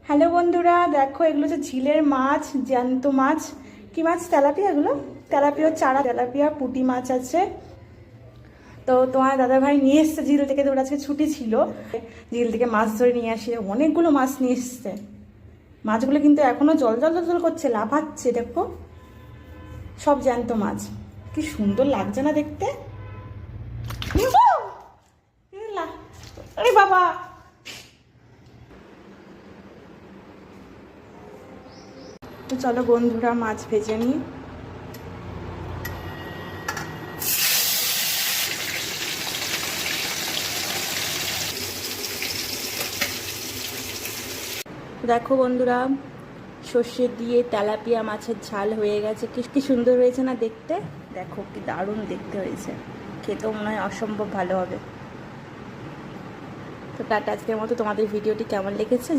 Hello বন্ধুরা, দেখো এগুলো হচ্ছে ঝিলের মাছ, জ্যান্ত মাছ। কি মাছ? তেলাপিয়া। এগুলো তেলাপিয়ার চারা, তেলাপিয়া পুঁটি মাছ আছে। তো তোমার দাদাভাই নিয়ে এসছে ঝিল থেকে, তো ওর আজকে ছুটি ছিল, ঝিল থেকে মাছ ধরে নিয়ে আসে, অনেকগুলো মাছ নিয়ে এসছে। মাছগুলো কিন্তু এখনো জল জল জল জল করছে, লাফাচ্ছে, দেখো সব জ্যান্ত মাছ। কি সুন্দর লাগছে না দেখতে? আরে বাবা, তো চলো বন্ধুরা মাছ ভেজে নিই। দেখো বন্ধুরা, সর্ষে দিয়ে তেলাপিয়া মাছের ঝাল হয়ে গেছে। কি সুন্দর হয়েছে না দেখতে? দেখো কি দারুণ দেখতে হয়েছে, খেতেও মনে হয় অসম্ভব ভালো হবে। তো টাটা, আজকের মতো। তোমাদের ভিডিওটি কেমন লেগেছে